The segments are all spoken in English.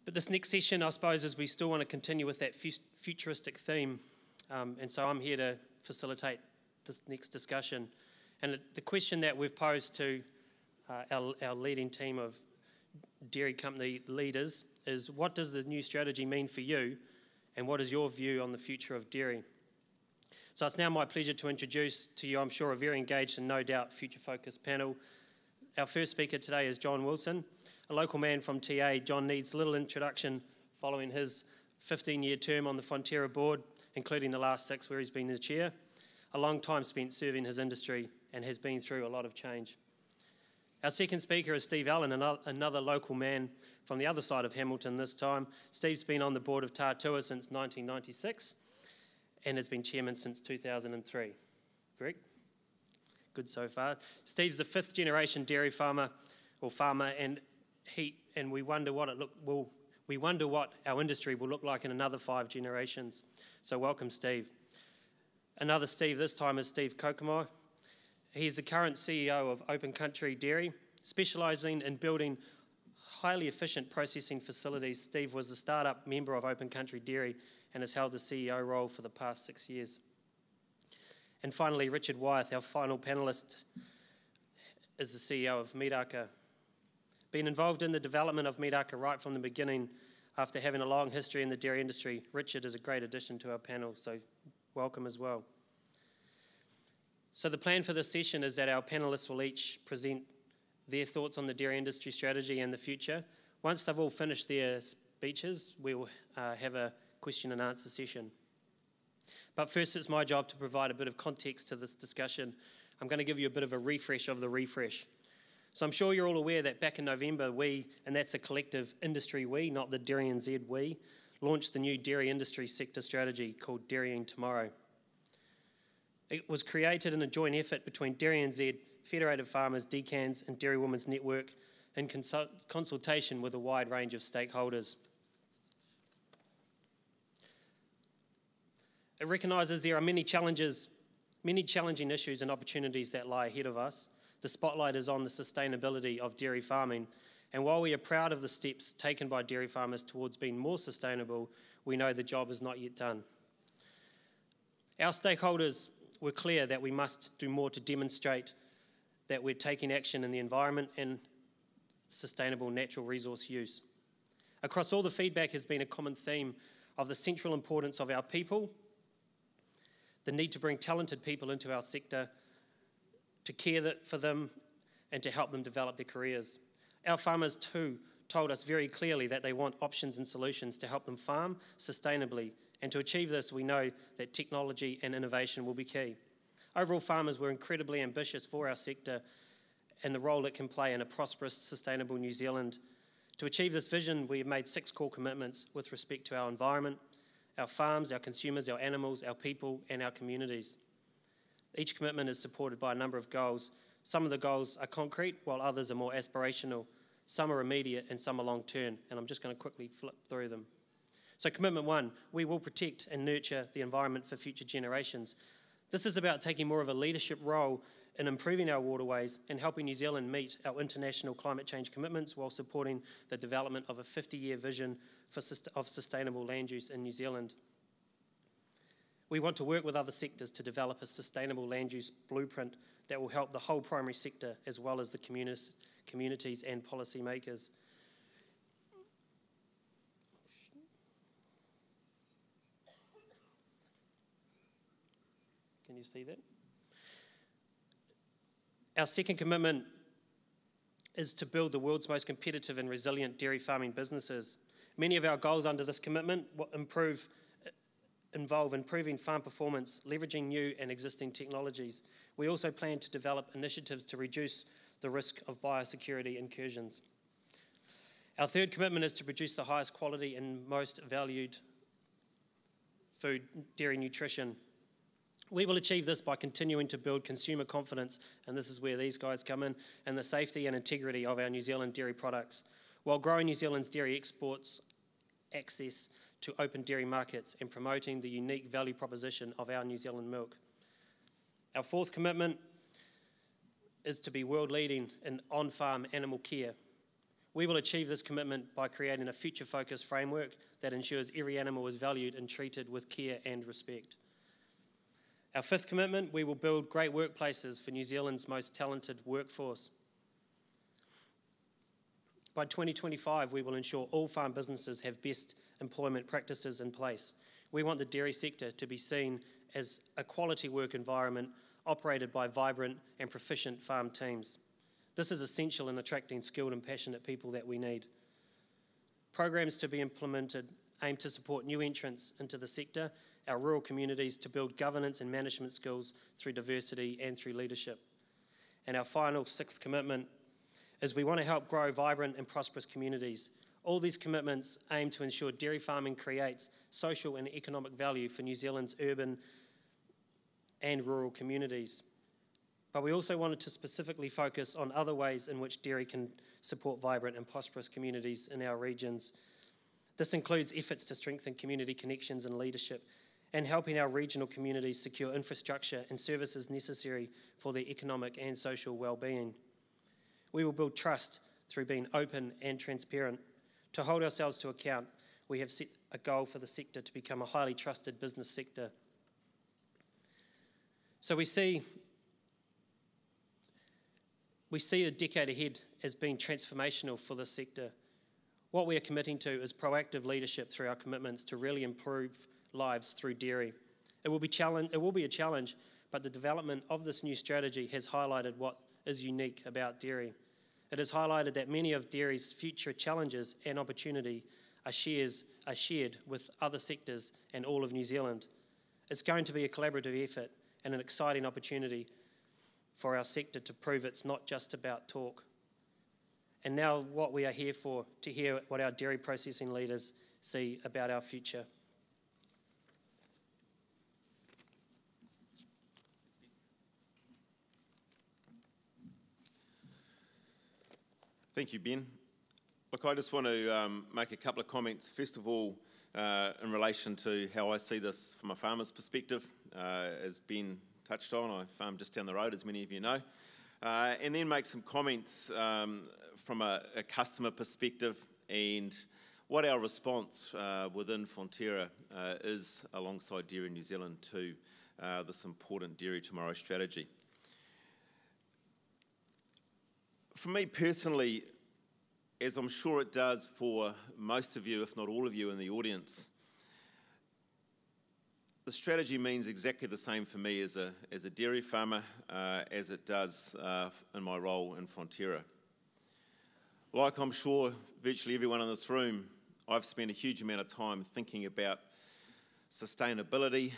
But this next session, I suppose, is we still want to continue with that futuristic theme. And so I'm here to facilitate this next discussion. And the question that we've posed to our leading team of dairy company leaders is, what does the new strategy mean for you? And what is your view on the future of dairy? So it's now my pleasure to introduce to you, I'm sure, a very engaged and no doubt future-focused panel. Our first speaker today is John Wilson, a local man from TA. John needs little introduction following his 15-year term on the Fonterra board, including the last 6 where he's been the chair. A long time spent serving his industry and has been through a lot of change. Our second speaker is Steve Allen, another local man from the other side of Hamilton this time. Steve's been on the board of Tatua since 1996 and has been chairman since 2003. Correct? Good so far. Steve's a 5th generation dairy farmer, and we wonder what our industry will look like in another 5 generations. So welcome, Steve. Another Steve this time is Steve Koekemoer. He's the current CEO of Open Country Dairy, specialising in building highly efficient processing facilities. Steve was a startup member of Open Country Dairy and has held the CEO role for the past 6 years. And finally, Richard Wyeth, our final panellist, is the CEO of Miraka. Been involved in the development of Miraka right from the beginning after having a long history in the dairy industry. Richard is a great addition to our panel, so welcome as well. So the plan for this session is that our panellists will each present their thoughts on the dairy industry strategy and the future. Once they've all finished their speeches, we'll have a question and answer session. But first, it's my job to provide a bit of context to this discussion. I'm going to give you a bit of a refresh of the refresh. So I'm sure you're all aware that back in November, we, and that's a collective industry we, not the DairyNZ we, launched the new dairy industry sector strategy called Dairying Tomorrow. It was created in a joint effort between DairyNZ, Federated Farmers, DCANZ and Dairy Women's Network in consultation with a wide range of stakeholders. It recognises there are many challenging issues and opportunities that lie ahead of us. The spotlight is on the sustainability of dairy farming, and while we are proud of the steps taken by dairy farmers towards being more sustainable, we know the job is not yet done. Our stakeholders were clear that we must do more to demonstrate that we're taking action in the environment and sustainable natural resource use. Across all the feedback has been a common theme of the central importance of our people, the need to bring talented people into our sector, to care for them and to help them develop their careers. Our farmers too told us very clearly that they want options and solutions to help them farm sustainably, and to achieve this we know that technology and innovation will be key. Overall, farmers were incredibly ambitious for our sector and the role it can play in a prosperous, sustainable New Zealand. To achieve this vision, we have made 6 core commitments with respect to our environment, our farms, our consumers, our animals, our people and our communities. Each commitment is supported by a number of goals. Some of the goals are concrete, while others are more aspirational. Some are immediate and some are long-term, and I'm just going to quickly flip through them. So commitment 1, we will protect and nurture the environment for future generations. This is about taking more of a leadership role in improving our waterways and helping New Zealand meet our international climate change commitments while supporting the development of a 50-year vision of sustainable land use in New Zealand. We want to work with other sectors to develop a sustainable land use blueprint that will help the whole primary sector as well as the communities and policymakers. Can you see that? Our second commitment is to build the world's most competitive and resilient dairy farming businesses. Many of our goals under this commitment involve improving farm performance, leveraging new and existing technologies. We also plan to develop initiatives to reduce the risk of biosecurity incursions. Our third commitment is to produce the highest quality and most valued food, dairy nutrition. We will achieve this by continuing to build consumer confidence, and this is where these guys come in, and the safety and integrity of our New Zealand dairy products, while growing New Zealand's dairy exports access to open dairy markets and promoting the unique value proposition of our New Zealand milk. Our fourth commitment is to be world leading in on-farm animal care. We will achieve this commitment by creating a future-focused framework that ensures every animal is valued and treated with care and respect. Our fifth commitment, we will build great workplaces for New Zealand's most talented workforce. By 2025, we will ensure all farm businesses have best employment practices in place. We want the dairy sector to be seen as a quality work environment operated by vibrant and proficient farm teams. This is essential in attracting skilled and passionate people that we need. Programs to be implemented aim to support new entrants into the sector, our rural communities to build governance and management skills through diversity and through leadership. And our final sixth commitment is we want to help grow vibrant and prosperous communities. All these commitments aim to ensure dairy farming creates social and economic value for New Zealand's urban and rural communities. But we also wanted to specifically focus on other ways in which dairy can support vibrant and prosperous communities in our regions. This includes efforts to strengthen community connections and leadership and helping our regional communities secure infrastructure and services necessary for their economic and social well-being. We will build trust through being open and transparent. To hold ourselves to account, we have set a goal for the sector to become a highly trusted business sector. So we see a decade ahead as being transformational for the sector. What we are committing to is proactive leadership through our commitments to really improve lives through dairy. It will be a challenge, but the development of this new strategy has highlighted what is unique about dairy. It has highlighted that many of dairy's future challenges and opportunity are shared with other sectors and all of New Zealand. It's going to be a collaborative effort and an exciting opportunity for our sector to prove it's not just about talk. And now what we are here for, to hear what our dairy processing leaders see about our future. Thank you, Ben. Look, I just want to make a couple of comments. First of all, in relation to how I see this from a farmer's perspective. As Ben touched on, I farm just down the road, as many of you know. And then make some comments from a customer perspective and what our response within Fonterra is alongside Dairy New Zealand to this important Dairy Tomorrow strategy. For me personally, as I'm sure it does for most of you, if not all of you in the audience, the strategy means exactly the same for me as a dairy farmer as it does in my role in Fonterra. Like I'm sure virtually everyone in this room, I've spent a huge amount of time thinking about sustainability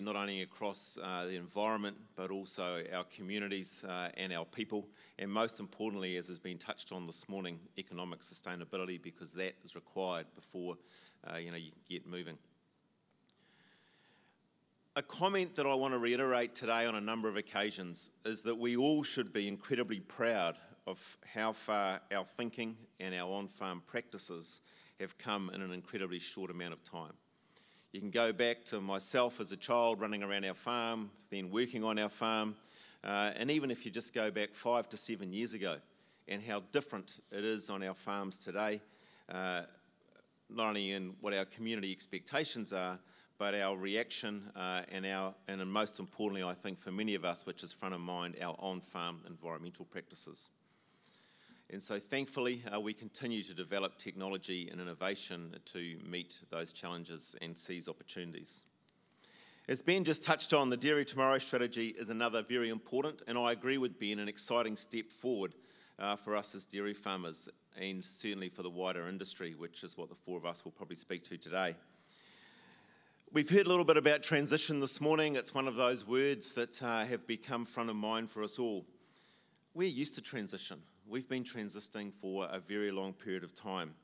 not only across the environment, but also our communities and our people, and most importantly, as has been touched on this morning, economic sustainability, because that is required before you can get moving. A comment that I want to reiterate today on a number of occasions is that we all should be incredibly proud of how far our thinking and our on-farm practices have come in an incredibly short amount of time. You can go back to myself as a child running around our farm, then working on our farm, and even if you just go back 5 to 7 years ago and how different it is on our farms today, not only in what our community expectations are, but our reaction and most importantly, I think for many of us, which is front of mind, our on-farm environmental practices. And so thankfully, we continue to develop technology and innovation to meet those challenges and seize opportunities. As Ben just touched on, the Dairy Tomorrow strategy is another very important, and I agree with Ben, an exciting step forward for us as dairy farmers, and certainly for the wider industry, which is what the four of us will probably speak to today. We've heard a little bit about transition this morning. It's one of those words that have become front of mind for us all. We're used to transition. We've been transitioning for a very long period of time.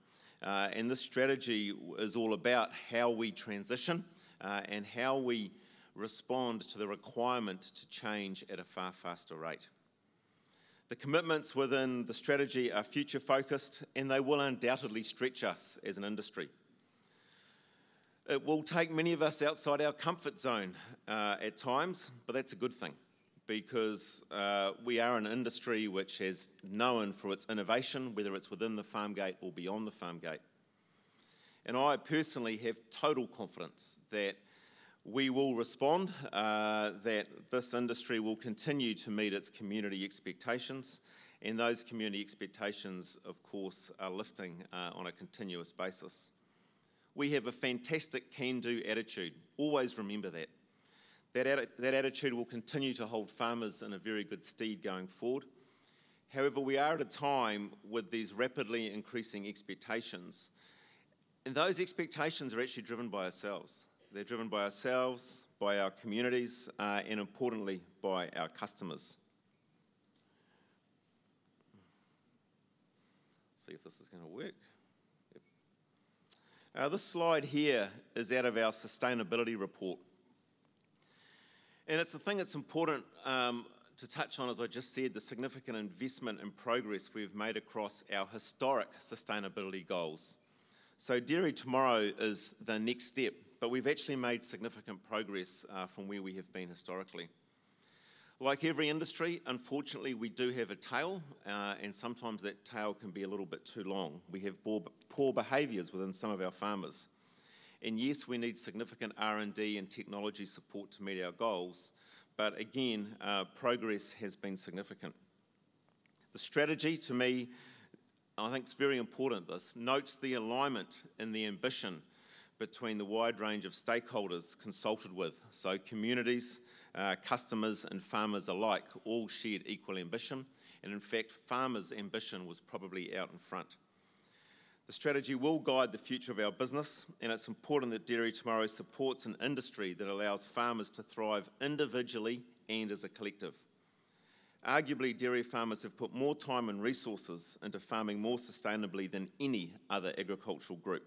And this strategy is all about how we transition and how we respond to the requirement to change at a far faster rate. The commitments within the strategy are future focused, and they will undoubtedly stretch us as an industry. It will take many of us outside our comfort zone at times, but that's a good thing. because we are an industry which is known for its innovation, whether it's within the farm gate or beyond the farm gate. And I personally have total confidence that we will respond, that this industry will continue to meet its community expectations, and those community expectations, of course, are lifting on a continuous basis. We have a fantastic can-do attitude. Always remember that. That attitude will continue to hold farmers in a very good stead going forward. However, we are at a time with these rapidly increasing expectations, and those expectations are actually driven by ourselves. They're driven by ourselves, by our communities, and importantly, by our customers. See if this is going to work. Yep. This slide here is out of our sustainability report. And it's the thing that's important to touch on, as I just said, the significant investment and progress we've made across our historic sustainability goals. So Dairy Tomorrow is the next step, but we've actually made significant progress from where we have been historically. Like every industry, unfortunately, we do have a tail, and sometimes that tail can be a little bit too long. We have poor behaviours within some of our farmers. And yes, we need significant R&D and technology support to meet our goals, but again, progress has been significant. The strategy, to me, I think it's very important, this notes the alignment in the ambition between the wide range of stakeholders consulted with, so communities, customers and farmers alike all shared equal ambition, and in fact, farmers' ambition was probably out in front. The strategy will guide the future of our business, and it's important that Dairy Tomorrow supports an industry that allows farmers to thrive individually and as a collective. Arguably, dairy farmers have put more time and resources into farming more sustainably than any other agricultural group,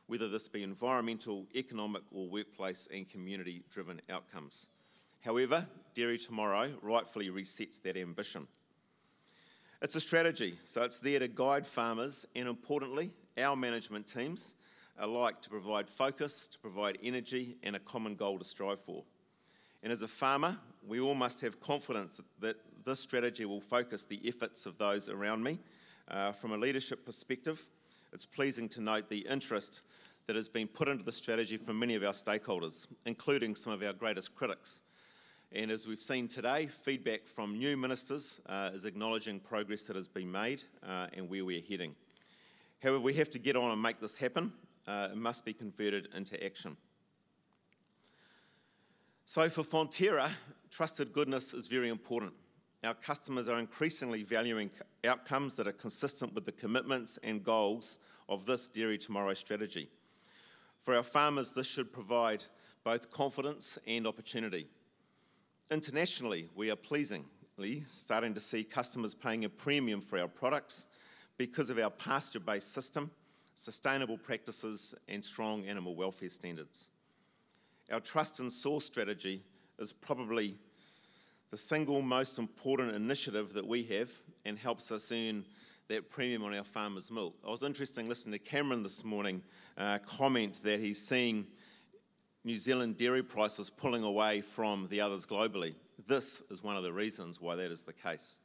whether this be environmental, economic or workplace and community-driven outcomes. However, Dairy Tomorrow rightfully resets that ambition. It's a strategy, so it's there to guide farmers and, importantly, our management teams alike to provide focus, to provide energy and a common goal to strive for. And as a farmer, we all must have confidence that this strategy will focus the efforts of those around me. From a leadership perspective, it's pleasing to note the interest that has been put into the strategy from many of our stakeholders, including some of our greatest critics. And as we've seen today, feedback from new ministers is acknowledging progress that has been made and where we're heading. However, we have to get on and make this happen. It must be converted into action. So for Fonterra, trusted goodness is very important. Our customers are increasingly valuing outcomes that are consistent with the commitments and goals of this Dairy Tomorrow strategy. For our farmers, this should provide both confidence and opportunity. Internationally, we are pleasingly starting to see customers paying a premium for our products because of our pasture-based system, sustainable practices and strong animal welfare standards. Our trust and source strategy is probably the single most important initiative that we have and helps us earn that premium on our farmers' milk. I was interested listening to Cameron this morning comment that he's seeing New Zealand dairy prices pulling away from the others globally. This is one of the reasons why that is the case.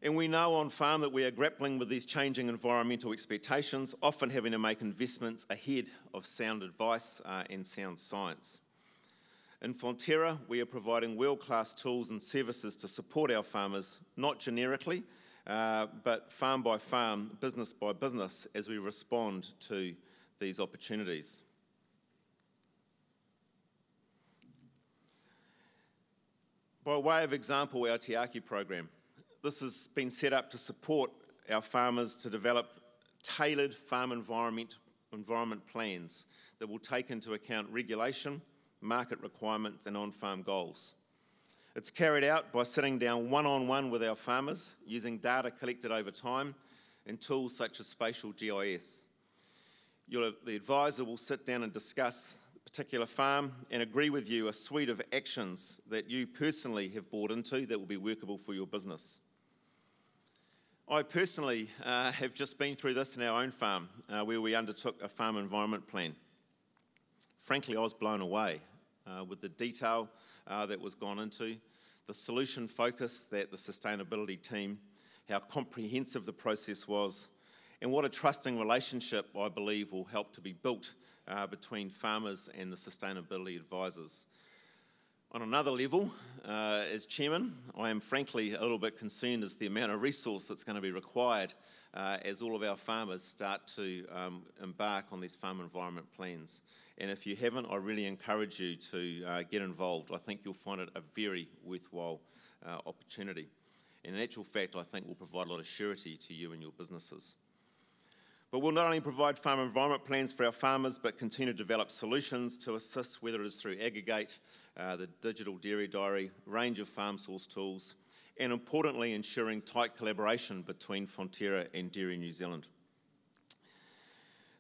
And we know on farm that we are grappling with these changing environmental expectations, often having to make investments ahead of sound advice and sound science. In Fonterra, we are providing world-class tools and services to support our farmers, not generically, but farm by farm, business by business, as we respond to these opportunities. By way of example, our Te Aki program. This has been set up to support our farmers to develop tailored farm environment plans that will take into account regulation, market requirements and on-farm goals. It's carried out by sitting down one-on-one with our farmers, using data collected over time and tools such as spatial GIS. The advisor will sit down and discuss particular farm and agree with you a suite of actions that you personally have bought into that will be workable for your business. I personally have just been through this in our own farm where we undertook a farm environment plan. Frankly, I was blown away with the detail that was gone into, the solution focus that the sustainability team, how comprehensive the process was, and what a trusting relationship I believe will help to be built between farmers and the sustainability advisors. On another level, as chairman, I am frankly a little bit concerned as the amount of resource that's going to be required as all of our farmers start to embark on these farm environment plans. And if you haven't, I really encourage you to get involved. I think you'll find it a very worthwhile opportunity. And in actual fact, I think will provide a lot of surety to you and your businesses. But we'll not only provide farm environment plans for our farmers, but continue to develop solutions to assist, whether it is through Aggregate, the digital dairy diary, range of farm source tools, and importantly, ensuring tight collaboration between Fonterra and Dairy New Zealand.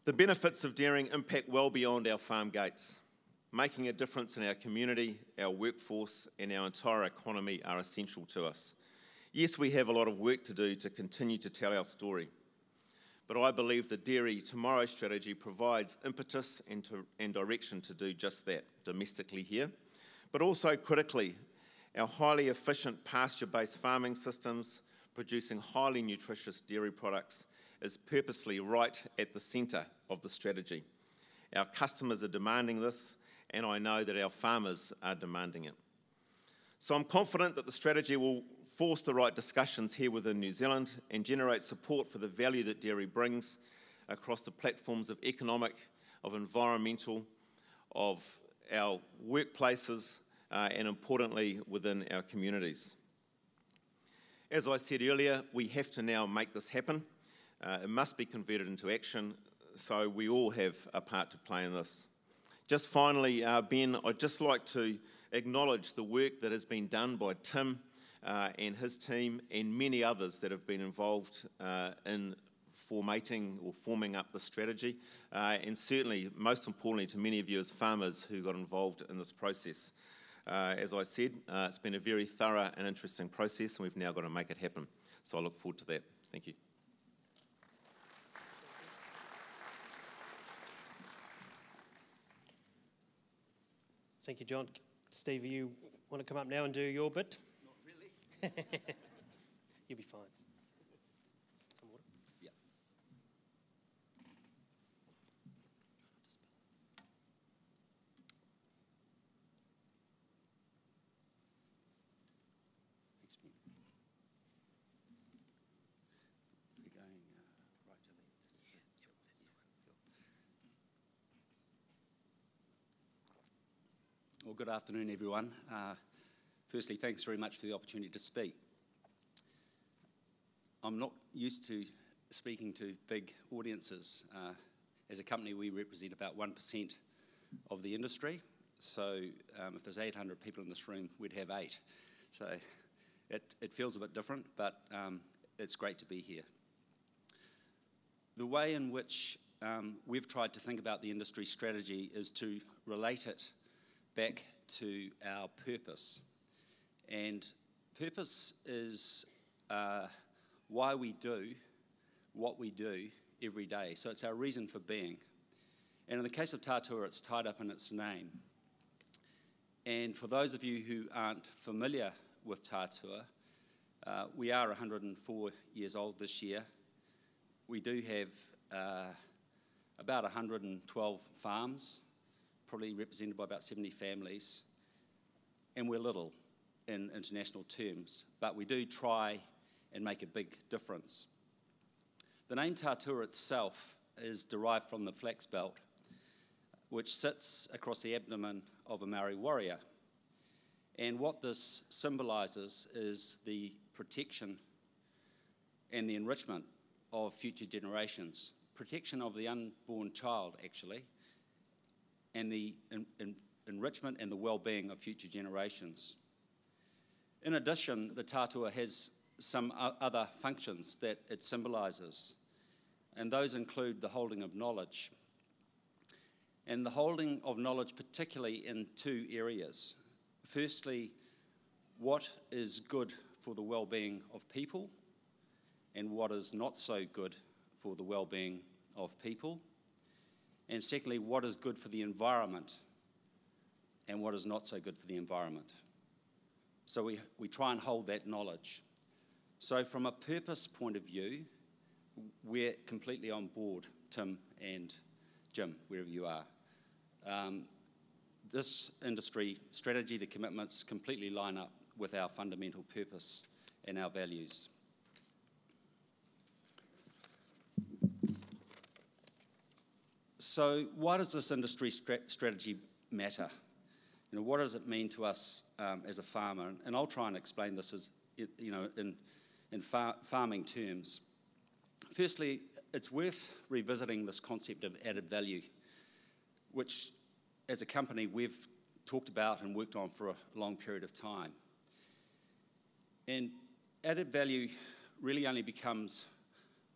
The benefits of dairying impact well beyond our farm gates. Making a difference in our community, our workforce, and our entire economy are essential to us. Yes, we have a lot of work to do to continue to tell our story. But I believe the Dairy Tomorrow strategy provides impetus and direction to do just that, domestically here, but also critically, our highly efficient pasture-based farming systems producing highly nutritious dairy products is purposely right at the centre of the strategy. Our customers are demanding this, and I know that our farmers are demanding it. So I'm confident that the strategy will force the right discussions here within New Zealand and generate support for the value that dairy brings across the platforms of economic, of environmental, of our workplaces, and importantly within our communities. As I said earlier, we have to now make this happen. It must be converted into action, so we all have a part to play in this. Just finally, Ben, I'd just like to acknowledge the work that has been done by Tim and his team and many others that have been involved in forming up the strategy, and certainly, most importantly, to many of you as farmers who got involved in this process. As I said, it's been a very thorough and interesting process, and we've now got to make it happen. So I look forward to that. Thank you. Thank you, John. Steve, you want to come up now and do your bit? Not really. You'll be fine. Some water? Yeah. Thanks, Ben. We're going right to the... Yeah, yep, that's the one. Well, good afternoon, everyone. Firstly, thanks very much for the opportunity to speak. I'm not used to speaking to big audiences. As a company, we represent about 1% of the industry. So if there's 800 people in this room, we'd have 8. So it feels a bit different, but it's great to be here. The way in which we've tried to think about the industry strategy is to relate it back to our purpose. And purpose is why we do what we do every day. So it's our reason for being. And in the case of Tatua, it's tied up in its name. And for those of you who aren't familiar with Tatua, we are 104 years old this year. We do have about 112 farms, probably represented by about 70 families, and we're little in international terms, but we do try and make a big difference. The name Tatua itself is derived from the flax belt, which sits across the abdomen of a Maori warrior. And what this symbolises is the protection and the enrichment of future generations, protection of the unborn child, actually, and the enrichment and the well-being of future generations. In addition, the Tatua has some other functions that it symbolises, and those include the holding of knowledge. And the holding of knowledge particularly in 2 areas. Firstly, what is good for the well-being of people, and what is not so good for the well-being of people. And secondly, what is good for the environment, and what is not so good for the environment. So we try and hold that knowledge. So from a purpose point of view, we're completely on board, Tim and Jim, wherever you are. This industry strategy, the commitments, completely line up with our fundamental purpose and our values. So why does this industry strategy matter? You know, what does it mean to us as a farmer? And I'll try and explain this as, you know, in farming terms. Firstly, it's worth revisiting this concept of added value, which as a company we've talked about and worked on for a long period of time. And added value really only becomes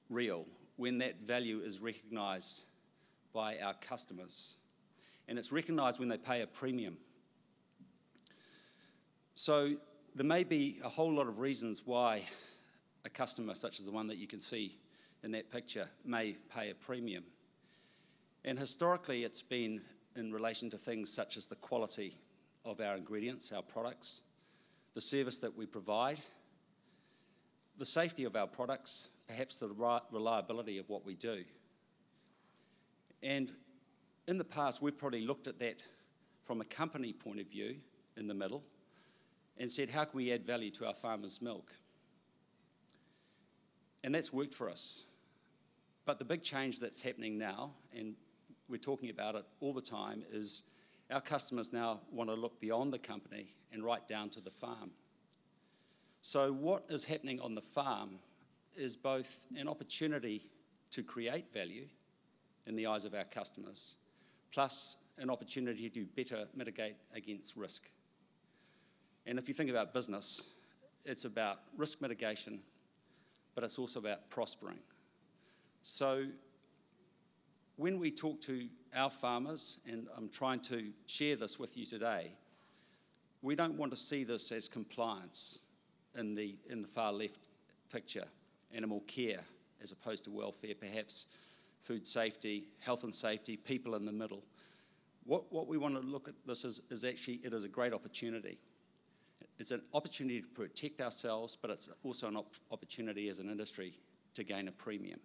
real when that value is recognised by our customers. And it's recognised when they pay a premium. So there may be a whole lot of reasons why a customer, such as the one that you can see in that picture, may pay a premium. And historically, it's been in relation to things such as the quality of our ingredients, our products, the service that we provide, the safety of our products, perhaps the reliability of what we do. And in the past, we've probably looked at that from a company point of view in the middle and said, how can we add value to our farmers' milk? And that's worked for us. But the big change that's happening now, and we're talking about it all the time, is our customers now want to look beyond the company and right down to the farm. So what is happening on the farm is both an opportunity to create value in the eyes of our customers, plus an opportunity to better mitigate against risk. And if you think about business, it's about risk mitigation, but it's also about prospering. So when we talk to our farmers, and I'm trying to share this with you today, we don't want to see this as compliance in the far left picture, animal care as opposed to welfare, perhaps food safety, health and safety, people in the middle. What we want to look at this is actually, it is a great opportunity. It's an opportunity to protect ourselves, but it's also an opportunity as an industry to gain a premium.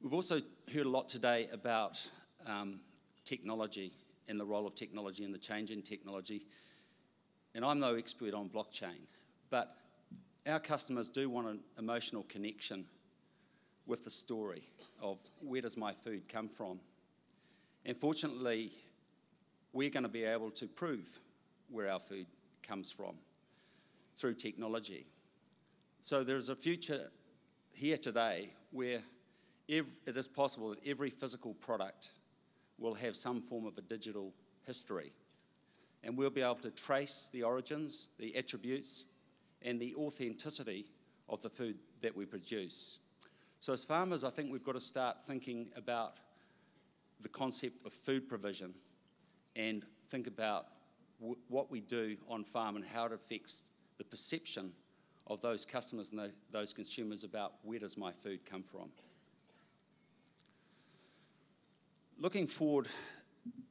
We've also heard a lot today about technology and the role of technology and the change in technology. And I'm no expert on blockchain, but our customers do want an emotional connection with the story of where does my food come from. And fortunately, we're going to be able to prove where our food comes from through technology. So there's a future here today where it is possible that every physical product will have some form of a digital history. And we'll be able to trace the origins, the attributes, and the authenticity of the food that we produce. So as farmers, I think we've got to start thinking about the concept of food provision and think about what we do on farm and how it affects the perception of those customers and those consumers about where does my food come from. Looking forward,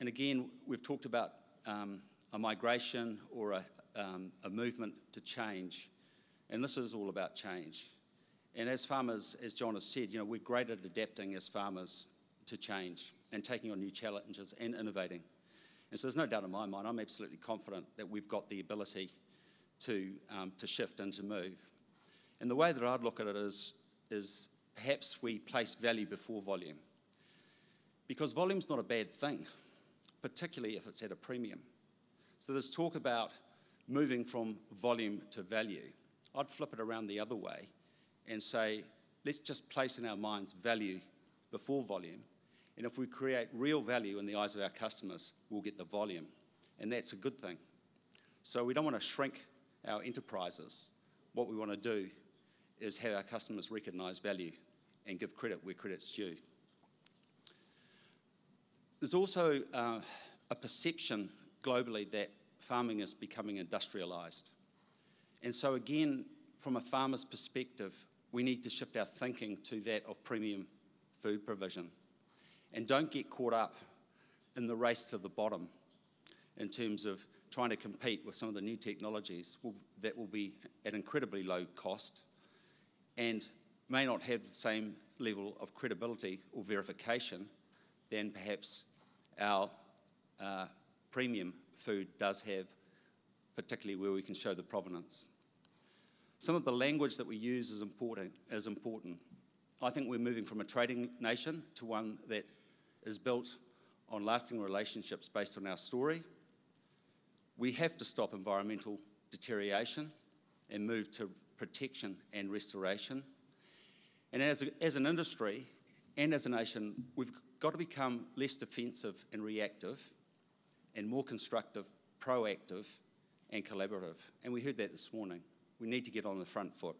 and again, we've talked about a migration or a movement to change, and this is all about change. And as farmers, as John has said, you know, we're great at adapting as farmers to change and taking on new challenges and innovating. And so there's no doubt in my mind, I'm absolutely confident that we've got the ability to shift and to move. And the way that I'd look at it is perhaps we place value before volume. Because volume's not a bad thing, particularly if it's at a premium. So there's talk about moving from volume to value. I'd flip it around the other way and say, let's just place in our minds value before volume. And if we create real value in the eyes of our customers, we'll get the volume. And that's a good thing. So we don't want to shrink our enterprises. What we want to do is have our customers recognise value and give credit where credit's due. There's also a perception globally that farming is becoming industrialised. And so again, from a farmer's perspective, we need to shift our thinking to that of premium food provision. And don't get caught up in the race to the bottom. in terms of trying to compete with some of the new technologies that will be at incredibly low cost and may not have the same level of credibility or verification than perhaps our premium food does have, particularly where we can show the provenance. Some of the language that we use is important. I think we're moving from a trading nation to one that is built on lasting relationships based on our story. We have to stop environmental deterioration and move to protection and restoration. And as an industry and as a nation, we've got to become less defensive and reactive and more constructive, proactive and collaborative. And we heard that this morning. We need to get on the front foot.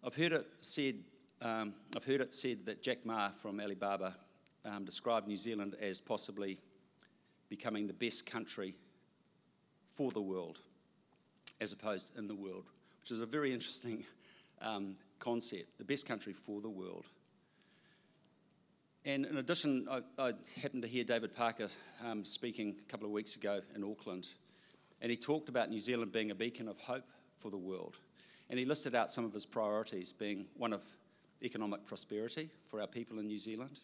I've heard it said that Jack Ma from Alibaba described New Zealand as possibly becoming the best country for the world, as opposed to in the world, which is a very interesting concept, the best country for the world. And in addition, I happened to hear David Parker speaking a couple of weeks ago in Auckland, and he talked about New Zealand being a beacon of hope for the world. And he listed out some of his priorities, being one of economic prosperity for our people in New Zealand,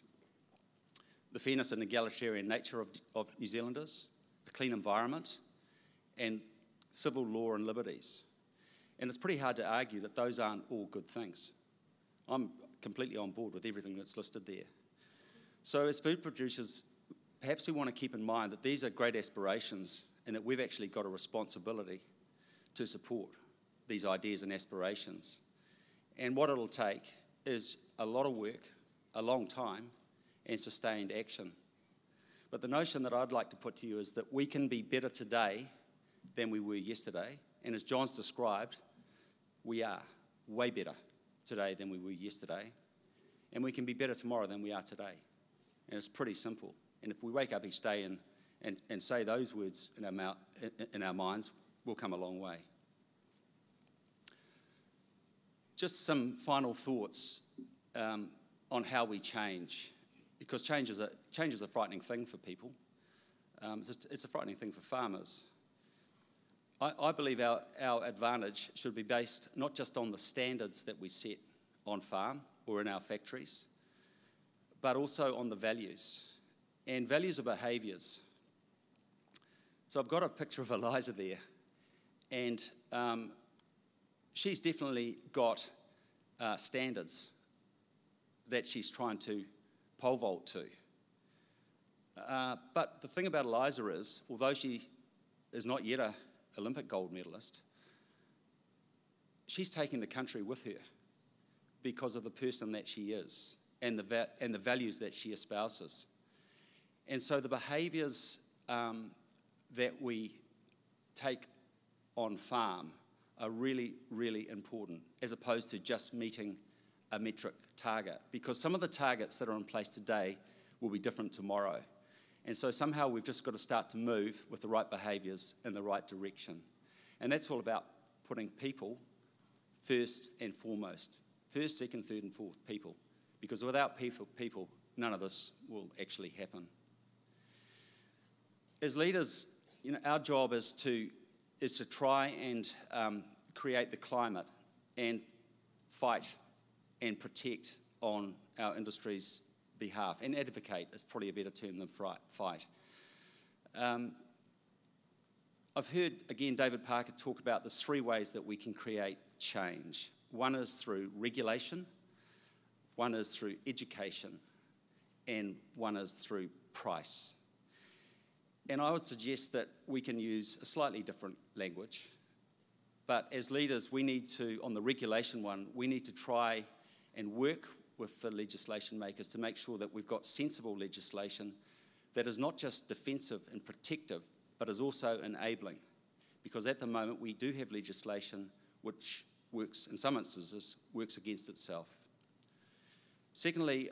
the fairness and egalitarian nature of New Zealanders, a clean environment, and civil law and liberties. And it's pretty hard to argue that those aren't all good things. I'm completely on board with everything that's listed there. So as food producers, perhaps we want to keep in mind that these are great aspirations and that we've actually got a responsibility to support these ideas and aspirations. And what it'll take is a lot of work, a long time, and sustained action. But the notion that I'd like to put to you is that we can be better today than we were yesterday. And as John's described, we are way better today than we were yesterday. And we can be better tomorrow than we are today. And it's pretty simple. And if we wake up each day and say those words in our minds, we'll come a long way. Just some final thoughts on how we change, because change is a frightening thing for people. It's a frightening thing for farmers. I believe our advantage should be based not just on the standards that we set on farm or in our factories, but also on the values. And values are behaviours. So I've got a picture of Eliza there, and she's definitely got standards that she's trying to pole vault to. But the thing about Eliza is, although she is not yet an Olympic gold medalist, she's taking the country with her because of the person that she is and the values that she espouses. And so the behaviours that we take on farm are really, really important, as opposed to just meeting a metric target, because some of the targets that are in place today will be different tomorrow. And so somehow we've just got to start to move with the right behaviours in the right direction. And that's all about putting people first and foremost. First, second, third and fourth, people. Because without people, none of this will actually happen. As leaders, our job is to try and create the climate and fight and protect on our industry's behalf. And advocate is probably a better term than fight. I've heard, again, David Parker talk about the three ways that we can create change. One is through regulation, one is through education, and one is through price. And I would suggest that we can use a slightly different language. But as leaders, we need to, on the regulation one, we need to try and work with the legislation makers to make sure that we've got sensible legislation that is not just defensive and protective, but is also enabling. Because at the moment, we do have legislation which works, in some instances, works against itself. Secondly,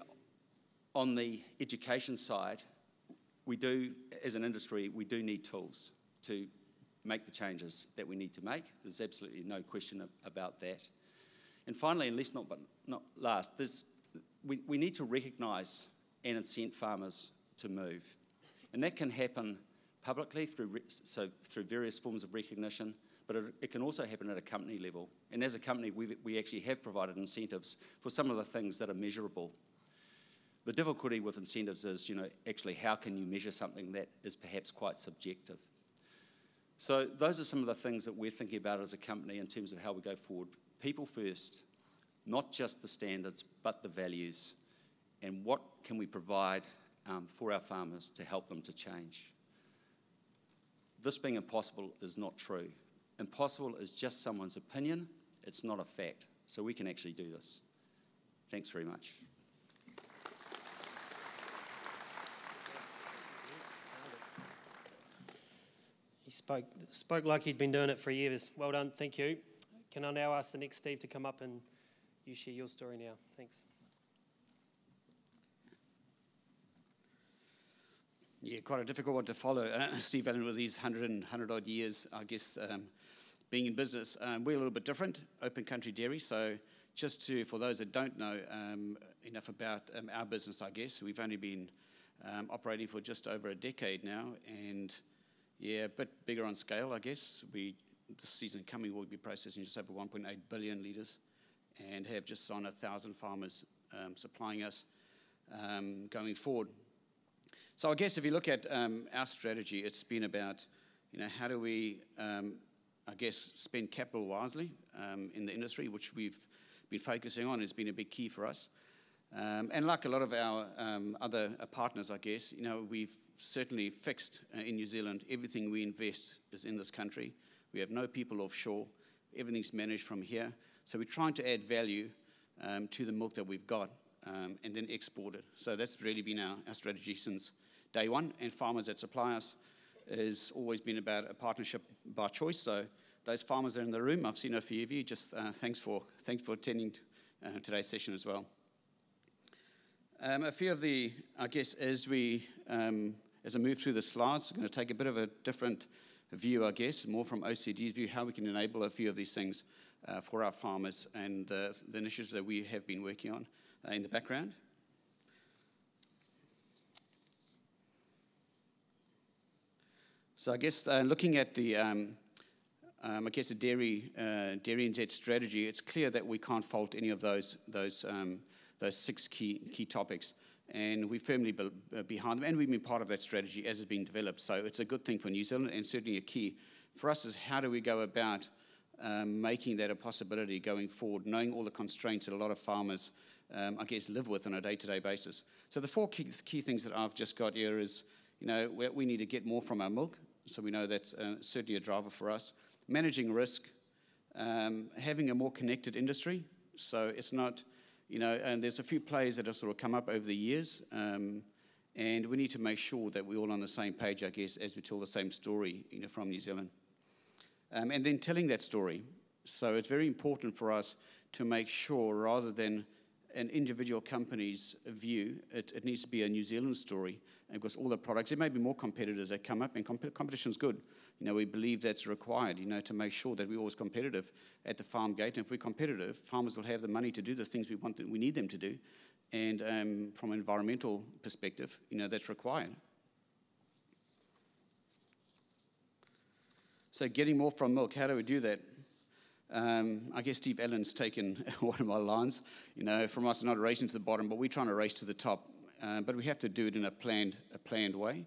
on the education side, we do, as an industry, we do need tools to make the changes that we need to make. There's absolutely no question about that. And finally, and least not last, we need to recognise and incent farmers to move. And that can happen publicly through various forms of recognition, but it can also happen at a company level. And as a company, we actually have provided incentives for some of the things that are measurable. The difficulty with incentives is, actually how can you measure something that is perhaps quite subjective? So those are some of the things that we're thinking about as a company in terms of how we go forward. People first, not just the standards, but the values. And what can we provide for our farmers to help them to change? This being impossible is not true. Impossible is just someone's opinion. It's not a fact. So we can actually do this. Thanks very much. He spoke like he'd been doing it for years. Well done, thank you. Can I now ask the next Steve to come up and you share your story now? Thanks. Yeah, quite a difficult one to follow. Steve Allen with these 100 odd years, I guess, being in business. We're a little bit different, open country dairy. So just for those that don't know enough about our business, I guess, we've only been operating for just over a decade now, and yeah, a bit bigger on scale, I guess. This season coming, we'll be processing just over 1.8 billion litres and have just on 1,000 farmers supplying us going forward. So I guess if you look at our strategy, it's been about, how do we, I guess, spend capital wisely in the industry, which we've been focusing on, has been a big key for us. And like a lot of our other partners, I guess, we've certainly fixed in New Zealand, everything we invest is in this country. We have no people offshore. Everything's managed from here. So we're trying to add value to the milk that we've got and then export it. So that's really been our strategy since day one. And farmers that supply us has always been about a partnership by choice. So those farmers that are in the room, I've seen a few of you. Just thanks for attending today's session as well. A few of the, I guess, as I move through the slides, I'm going to take a bit of a different view, I guess, more from OCD's view, how we can enable a few of these things for our farmers and the initiatives that we have been working on in the background. So I guess looking at the, the DairyNZ strategy, it's clear that we can't fault any of those 6 key topics. And we firmly behind them, and we've been part of that strategy as it's being developed. So it's a good thing for New Zealand, and certainly a key for us is how do we go about making that a possibility going forward, knowing all the constraints that a lot of farmers, live with on a day-to-day basis. So the 4 key things that I've just got here is, we need to get more from our milk. So we know that's certainly a driver for us. Managing risk, having a more connected industry. So it's not, and there's a few players that have sort of come up over the years, and we need to make sure that we're all on the same page, I guess, as we tell the same story, from New Zealand. And then telling that story. So it's very important for us to make sure, rather than an individual company's view, it needs to be a New Zealand story, because all the products, there may be more competitors that come up, and competition's good. We believe that's required, to make sure that we're always competitive at the farm gate. And if we're competitive, farmers will have the money to do the things we need them to do. And from an environmental perspective, that's required. So getting more from milk, how do we do that? I guess Steve Allen's taken one of my lines, from us not racing to the bottom, but we're trying to race to the top. But we have to do it in a planned way.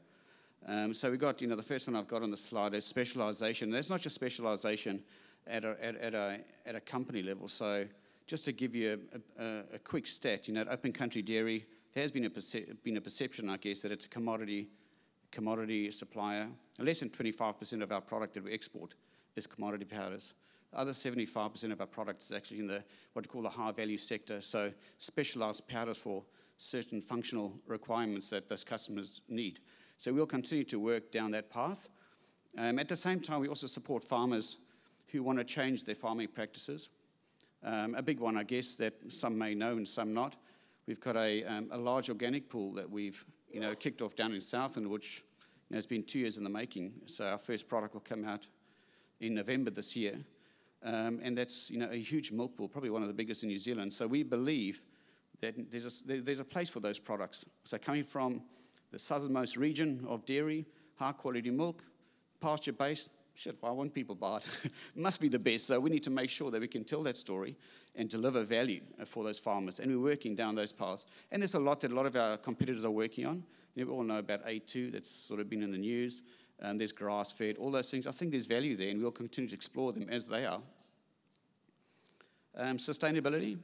So we got, the first one I've got on the slide is specialisation. That's not just specialisation at a company level. So just to give you a quick stat, at Open Country Dairy, there has been a perception, I guess, that it's a commodity supplier. And less than 25% of our product that we export is commodity powders. The other 75% of our product is actually in what we call the high value sector. So specialised powders for certain functional requirements that those customers need. So we'll continue to work down that path. At the same time, we also support farmers who want to change their farming practices. A big one, I guess, that some may know and some not. We've got a large organic pool that we've kicked off down in Southland, which has been 2 years in the making. So our first product will come out in November this year. and that's a huge milk pool, probably one of the biggest in New Zealand. So we believe that there's a place for those products. So coming from the southernmost region of dairy, high quality milk, pasture based. Shit, why won't people buy it? It must be the best. So we need to make sure that we can tell that story and deliver value for those farmers. And we're working down those paths. And there's a lot that a lot of our competitors are working on. We all know about A2, that's sort of been in the news. There's grass-fed, all those things. I think there's value there, and we'll continue to explore them as they are. Sustainability.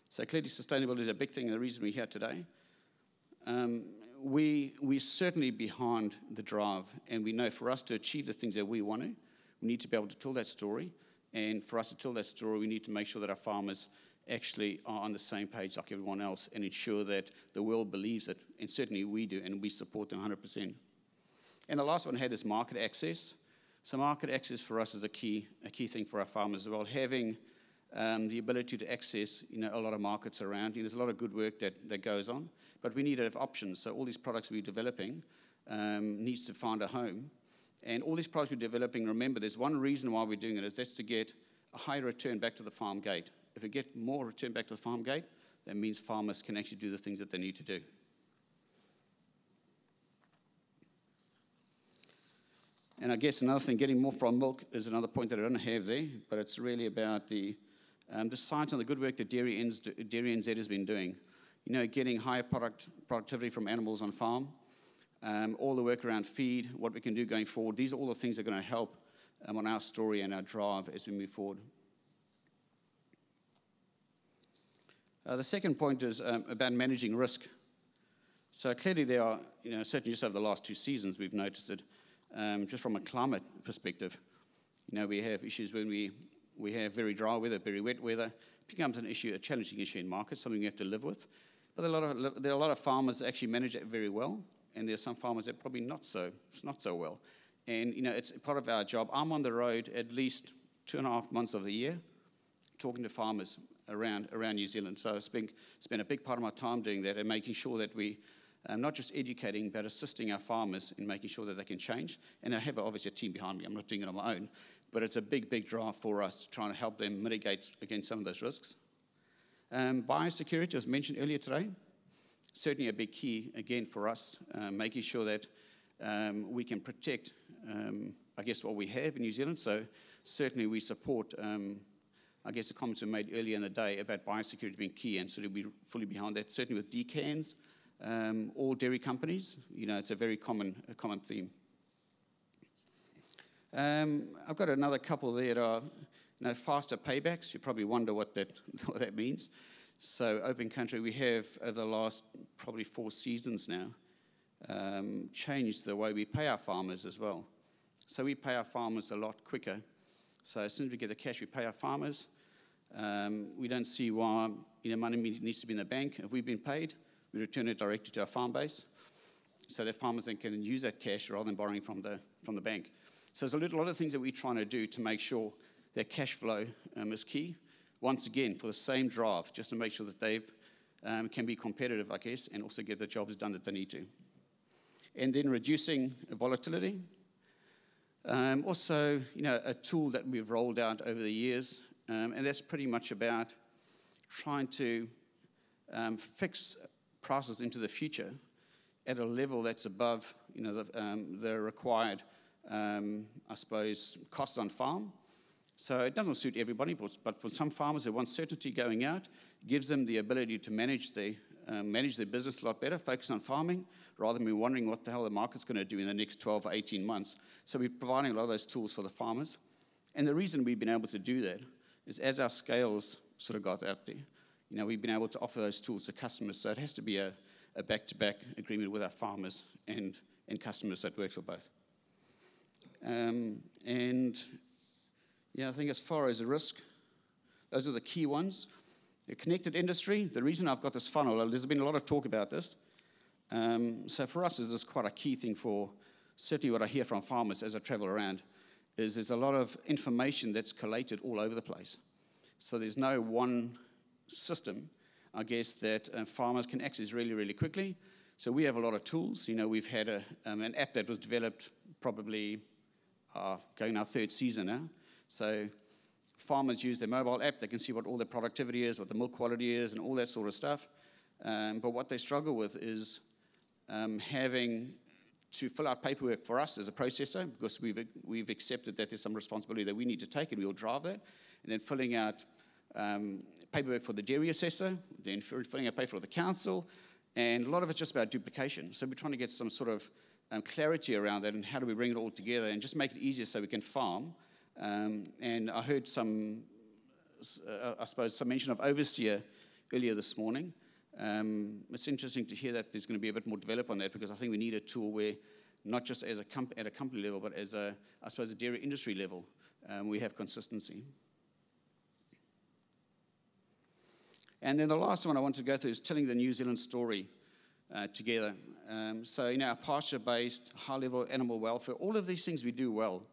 So clearly sustainability is a big thing, and the reason we're here today. We're certainly behind the drive, and we know for us to achieve the things that we want to, we need to be able to tell that story. And for us to tell that story, we need to make sure that our farmers actually are on the same page like everyone else and ensure that the world believes it, and certainly we do, and we support them 100%. And the last one I had is market access. So market access for us is a key thing for our farmers as well, having the ability to access a lot of markets around. There's a lot of good work that goes on, but we need to have options. So all these products we're developing needs to find a home. And all these products we're developing, remember, there's one reason why we're doing it, is that's to get a higher return back to the farm gate. If we get more return back to the farm gate, that means farmers can actually do the things that they need to do. And I guess another thing, getting more from milk is another point that I don't have there, but it's really about the science and the good work that DairyNZ has been doing. Getting higher productivity from animals on farm, all the work around feed, what we can do going forward. These are all the things that are going to help on our story and our drive as we move forward. The second point is about managing risk. So clearly there are, certainly just over the last 2 seasons, we've noticed it, just from a climate perspective. We have issues when we have very dry weather, very wet weather. It becomes an issue, a challenging issue in markets, something we have to live with. But there are a lot of farmers that actually manage that very well, and there are some farmers that probably not so well. And it's part of our job. I'm on the road at least 2.5 months of the year, talking to farmers around New Zealand. So I spend a big part of my time doing that and making sure that we not just educating, but assisting our farmers in making sure that they can change. And I have obviously a team behind me. I'm not doing it on my own, but it's a big drive for us to try and help them mitigate against some of those risks. Biosecurity was mentioned earlier today. Certainly a big key, again, for us, making sure that we can protect, I guess, what we have in New Zealand. So certainly we support, I guess, the comments were made earlier in the day about biosecurity being key, and so we're fully behind that. Certainly with decans, all dairy companies, it's a very common theme. I've got another couple there that are, faster paybacks. You probably wonder what that means. So open country, we have over the last probably 4 seasons now changed the way we pay our farmers as well. So we pay our farmers a lot quicker. So as soon as we get the cash, we pay our farmers. We don't see why money needs to be in the bank. If we've been paid, we return it directly to our farm base, so that farmers then can use that cash rather than borrowing from the bank. So there's a lot of things that we're trying to do to make sure that cash flow is key. Once again, for the same drive, just to make sure that they can be competitive, I guess, and also get the jobs done that they need to. And then reducing volatility. Also, a tool that we've rolled out over the years, and that's pretty much about trying to fix prices into the future at a level that's above, the required, I suppose, costs on farm. So it doesn't suit everybody, but for some farmers who want certainty going out, it gives them the ability to manage their business a lot better, focus on farming, rather than be wondering what the hell the market's going to do in the next 12 or 18 months. So we're providing a lot of those tools for the farmers. And the reason we've been able to do that is as our scales sort of got out there, we've been able to offer those tools to customers. So it has to be a back-to-back agreement with our farmers and customers that works for both. I think as far as the risk, those are the key ones. The connected industry, the reason I've got this funnel, there's been a lot of talk about this. So for us, this is quite a key thing for certainly what I hear from farmers as I travel around, is there's a lot of information that's collated all over the place. So there's no one system, I guess, that farmers can access really, really quickly. So we have a lot of tools. We've had an app that was developed probably going our 3rd season now. So farmers use their mobile app. They can see what all their productivity is, what the milk quality is, and all that sort of stuff. But what they struggle with is having to fill out paperwork for us as a processor, because we've accepted that there's some responsibility that we need to take, and we'll drive that. And then filling out paperwork for the dairy assessor, then filling out paperwork for the council, and a lot of it's just about duplication. So we're trying to get some sort of clarity around that, and how do we bring it all together and just make it easier so we can farm. And I heard some mention of overseer earlier this morning. It's interesting to hear that there's going to be a bit more develop on that, because I think we need a tool where, not just as at a company level, but as a dairy industry level, we have consistency. And then the last one I want to go through is telling the New Zealand story together. So, our pasture-based, high-level animal welfare, all of these things we do well.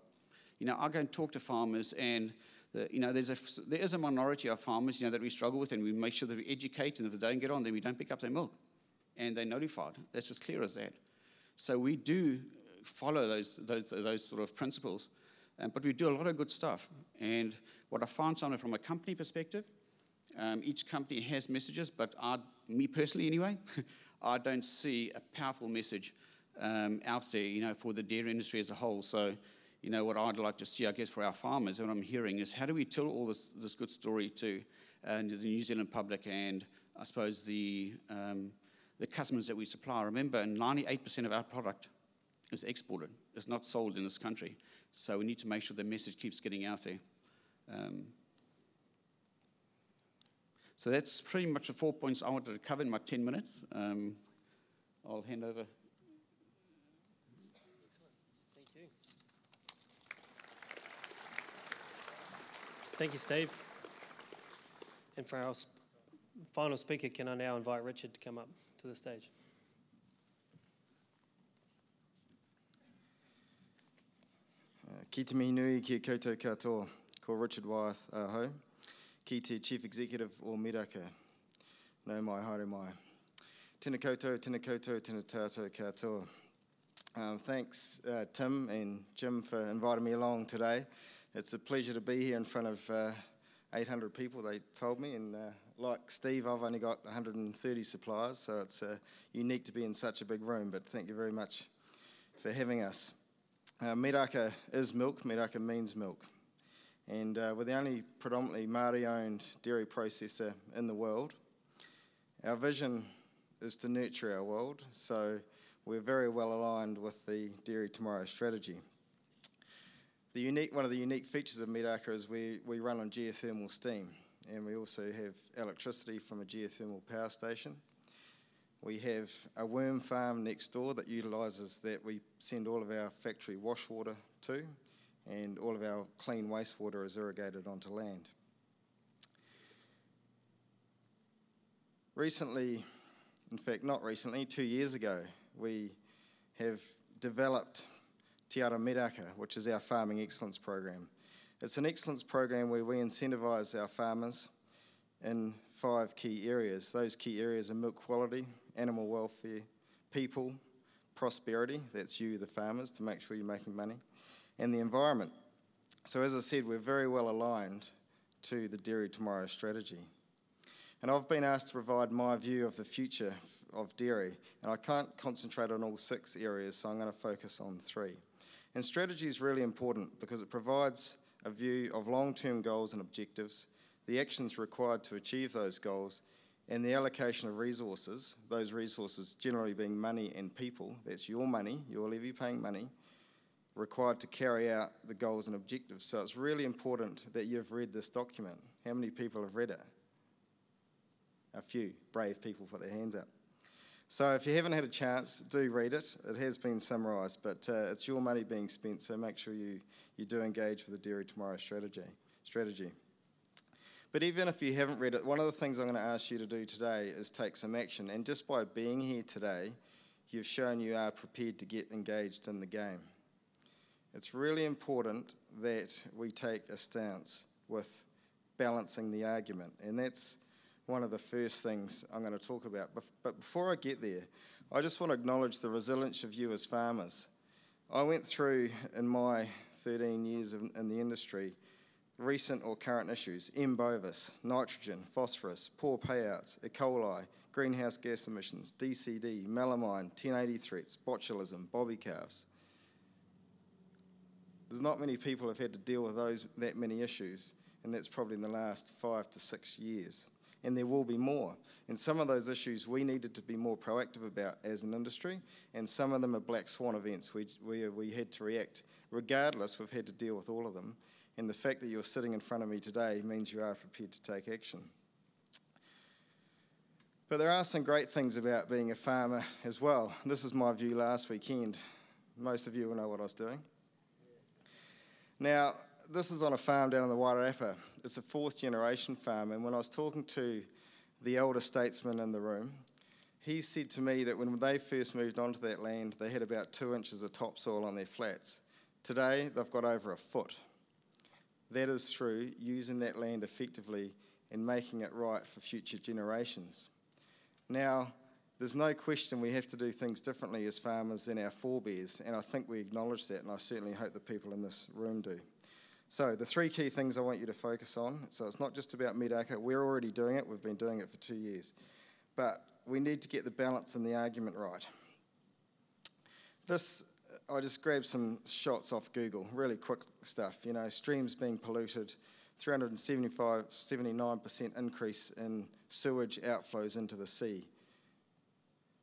I go and talk to farmers, and there is a minority of farmers, that we struggle with, and we make sure that we educate, and if they don't get on, then we don't pick up their milk, and they're notified. That's as clear as that. So we do follow those sort of principles, but we do a lot of good stuff. And what I found from a company perspective, each company has messages, but me personally anyway, I don't see a powerful message out there, for the dairy industry as a whole. So, what I'd like to see, I guess, for our farmers, and what I'm hearing is, how do we tell all this good story to the New Zealand public and, I suppose, the customers that we supply? Remember, 98% of our product is exported. It's not sold in this country. So we need to make sure the message keeps getting out there. So that's pretty much the 4 points I wanted to cover in my 10 minutes. I'll hand over. Thank you. Thank you, Steve. And for our final speaker, can I now invite Richard to come up to the stage? Ki te mihi nui ki koutou katoa, ko Richard Wyeth aho, ki te Chief Executive o Miraka, no mai haere mai. Tēnā koutou, tēnā tātou katoa. Thanks, Tim and Jim, for inviting me along today. It's a pleasure to be here in front of 800 people, they told me, and like Steve, I've only got 130 suppliers, so it's unique to be in such a big room, but thank you very much for having us. Miraka is milk, Miraka means milk, and we're the only predominantly Māori-owned dairy processor in the world. Our vision is to nurture our world, so we're very well aligned with the Dairy Tomorrow strategy. One of the unique features of Miraka is we run on geothermal steam, and we also have electricity from a geothermal power station. We have a worm farm next door that utilises that we send all of our factory wash water to, and all of our clean wastewater is irrigated onto land. Recently, in fact not recently, 2 years ago, we have developed Te Ara Miraka, which is our farming excellence program. It's an excellence program where we incentivise our farmers in 5 key areas. Those key areas are milk quality, animal welfare, people, prosperity, that's you, the farmers, to make sure you're making money, and the environment. So as I said, we're very well aligned to the Dairy Tomorrow strategy. And I've been asked to provide my view of the future of dairy, and I can't concentrate on all 6 areas, so I'm going to focus on 3. And strategy is really important because it provides a view of long-term goals and objectives, the actions required to achieve those goals, and the allocation of resources, those resources generally being money and people, that's your money, your levy-paying money, required to carry out the goals and objectives. So it's really important that you've read this document. How many people have read it? A few brave people put their hands up. So if you haven't had a chance, do read it. It has been summarised, but it's your money being spent, so make sure you do engage with the Dairy Tomorrow strategy. But even if you haven't read it, one of the things I'm going to ask you to do today is take some action. And just by being here today, you've shown you are prepared to get engaged in the game. It's really important that we take a stance with balancing the argument, and that's one of the first things I'm going to talk about. But before I get there, I just want to acknowledge the resilience of you as farmers. I went through, in my 13 years in the industry, recent or current issues: M. bovis, nitrogen, phosphorus, poor payouts, E. coli, greenhouse gas emissions, DCD, melamine, 1080 threats, botulism, bobby calves. There's not many people have had to deal with that many issues, and that's probably in the last 5 to 6 years. And there will be more. And some of those issues we needed to be more proactive about as an industry, and some of them are black swan events where we had to react. Regardless, we've had to deal with all of them. And the fact that you're sitting in front of me today means you are prepared to take action. But there are some great things about being a farmer as well. This is my view last weekend. Most of you will know what I was doing. Now, this is on a farm down in the Wairarapa. It's a 4th generation farm, and when I was talking to the elder statesman in the room, he said to me that when they first moved onto that land, they had about 2 inches of topsoil on their flats. Today, they've got over a foot. That is through using that land effectively and making it right for future generations. Now, there's no question we have to do things differently as farmers than our forebears, and I think we acknowledge that, and I certainly hope the people in this room do. So the 3 key things I want you to focus on. So it's not just about Miraka. We're already doing it. We've been doing it for 2 years. But we need to get the balance and the argument right. I just grabbed some shots off Google, really quick stuff. You know, streams being polluted, 79% increase in sewage outflows into the sea.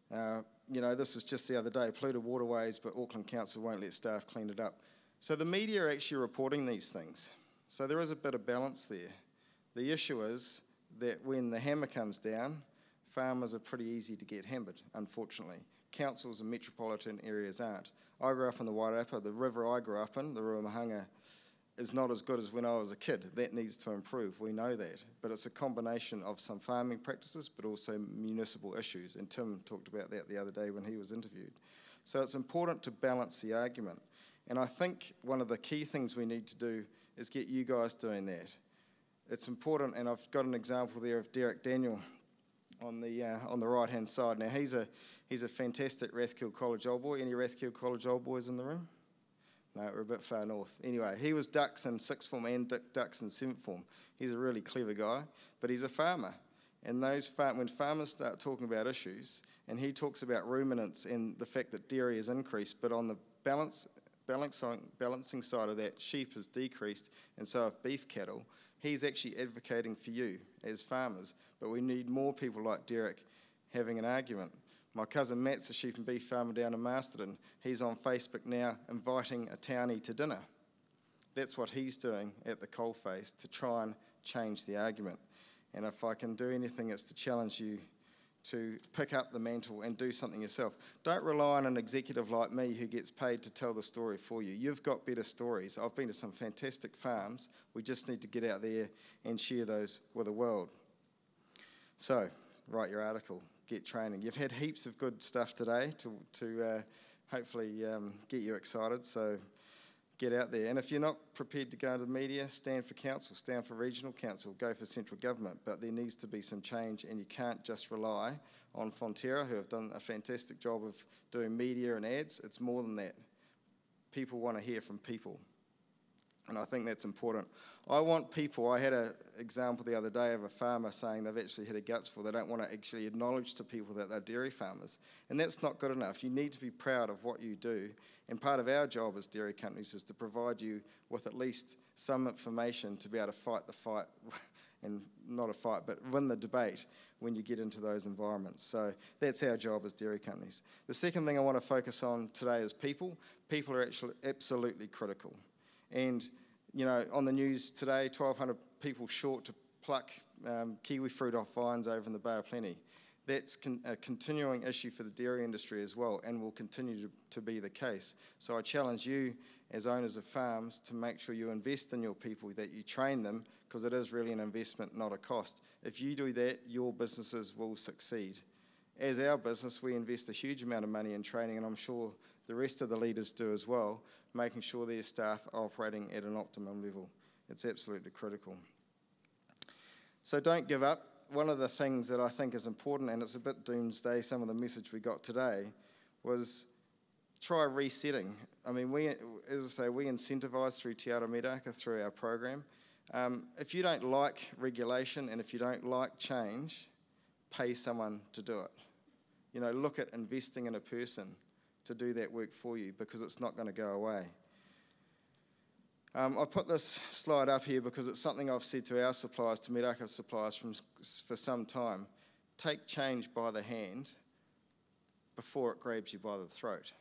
You know, this was just the other day, polluted waterways, but Auckland Council won't let staff clean it up. So the media are actually reporting these things. So there is a bit of balance there. The issue is that when the hammer comes down, farmers are pretty easy to get hammered, unfortunately. Councils and metropolitan areas aren't. I grew up in the Wairarapa. The river I grew up in, the Ruamahanga, is not as good as when I was a kid. That needs to improve, we know that. But it's a combination of some farming practices, but also municipal issues. And Tim talked about that the other day when he was interviewed. So it's important to balance the argument. And I think one of the key things we need to do is get you guys doing that. It's important, and I've got an example there of Derek Daniel on the right-hand side. Now, he's a fantastic Rathkill College old boy. Any Rathkill College old boys in the room? No, we're a bit far north. Anyway, he was ducks in 6th form and ducks in 7th form. He's a really clever guy, but he's a farmer. And when farmers start talking about issues, and he talks about ruminants and the fact that dairy has increased, but on the balancing side of that, sheep has decreased, and so have beef cattle, he's actually advocating for you as farmers. But we need more people like Derek having an argument. My cousin Matt's a sheep and beef farmer down in Masterton. He's on Facebook now inviting a townie to dinner. That's what he's doing at the coalface to try and change the argument. And if I can do anything, it's to challenge you to pick up the mantle and do something yourself. Don't rely on an executive like me who gets paid to tell the story for you. You've got better stories. I've been to some fantastic farms. We just need to get out there and share those with the world. So, write your article, get training. You've had heaps of good stuff today to hopefully get you excited, so get out there. And if you're not prepared to go into the media, stand for council, stand for regional council, go for central government. But there needs to be some change, and you can't just rely on Fonterra, who have done a fantastic job of doing media and ads. It's more than that. People want to hear from people, and I think that's important. I want people. I had an example the other day of a farmer saying they've actually had a gutsful. They don't want to actually acknowledge to people that they're dairy farmers, and that's not good enough. You need to be proud of what you do, and part of our job as dairy companies is to provide you with at least some information to be able to fight the fight, and not a fight, but win the debate when you get into those environments. So that's our job as dairy companies. The second thing I want to focus on today is people. People are actually absolutely critical. And, you know, on the news today, 1,200 people short to pluck kiwi fruit off vines over in the Bay of Plenty. That's a continuing issue for the dairy industry as well, and will continue to be the case. So I challenge you as owners of farms to make sure you invest in your people, that you train them, because it is really an investment, not a cost. If you do that, your businesses will succeed. As our business, we invest a huge amount of money in training, and I'm sure the rest of the leaders do as well, making sure their staff are operating at an optimum level. It's absolutely critical. So don't give up. One of the things that I think is important, and it's a bit doomsday, some of the message we got today, was try resetting. I mean, as I say, we incentivise through Te Ara Miraka, through our program, If you don't like regulation and if you don't like change, pay someone to do it. You know, look at investing in a person to do that work for you, because it's not going to go away. I put this slide up here because it's something I've said to our suppliers, to Miraka suppliers for some time. Take change by the hand before it grabs you by the throat.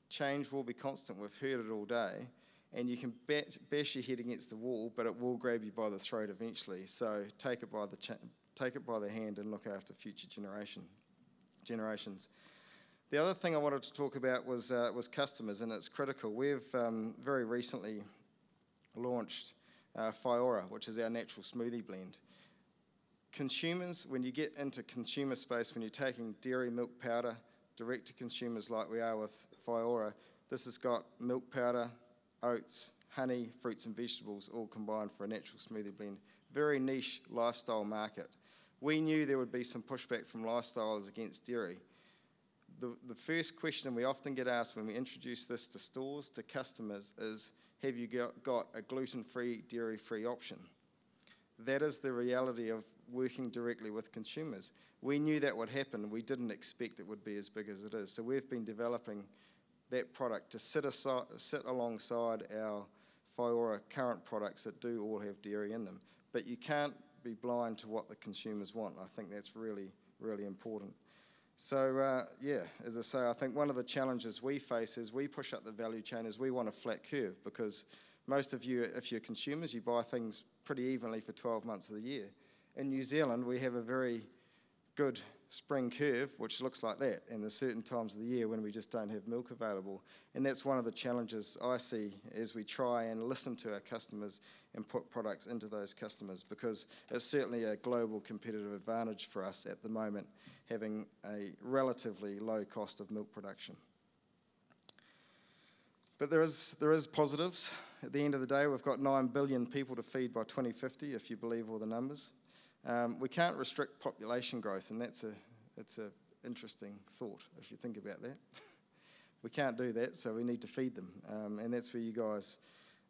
Change will be constant. We've heard it all day. And you can bash your head against the wall, but it will grab you by the throat eventually. So take it by the hand and look after future generations. The other thing I wanted to talk about was customers, and it's critical. We've very recently launched Fonterra, which is our natural smoothie blend. Consumers, when you get into consumer space, when you're taking dairy milk powder direct to consumers like we are with Fonterra, this has got milk powder, oats, honey, fruits and vegetables all combined for a natural smoothie blend. Very niche lifestyle market. We knew there would be some pushback from lifestylers against dairy. The first question we often get asked when we introduce this to stores, to customers, is, have you got a gluten-free, dairy-free option? That is the reality of working directly with consumers. We knew that would happen. We didn't expect it would be as big as it is. So we've been developing that product to sit alongside our Fonterra current products that do all have dairy in them. But you can't be blind to what the consumers want. I think that's really, really important. So, as I say, I think one of the challenges we face as we push up the value chain is we want a flat curve, because most of you, if you're consumers, you buy things pretty evenly for 12 months of the year. In New Zealand, we have a very good spring curve, which looks like that, and there's certain times of the year when we just don't have milk available. And that's one of the challenges I see as we try and listen to our customers and put products into those customers, because it's certainly a global competitive advantage for us at the moment, having a relatively low cost of milk production. But there is positives. At the end of the day, we've got 9 billion people to feed by 2050, if you believe all the numbers. We can't restrict population growth, and it's an interesting thought if you think about that. We can't do that, so we need to feed them, and that's where you guys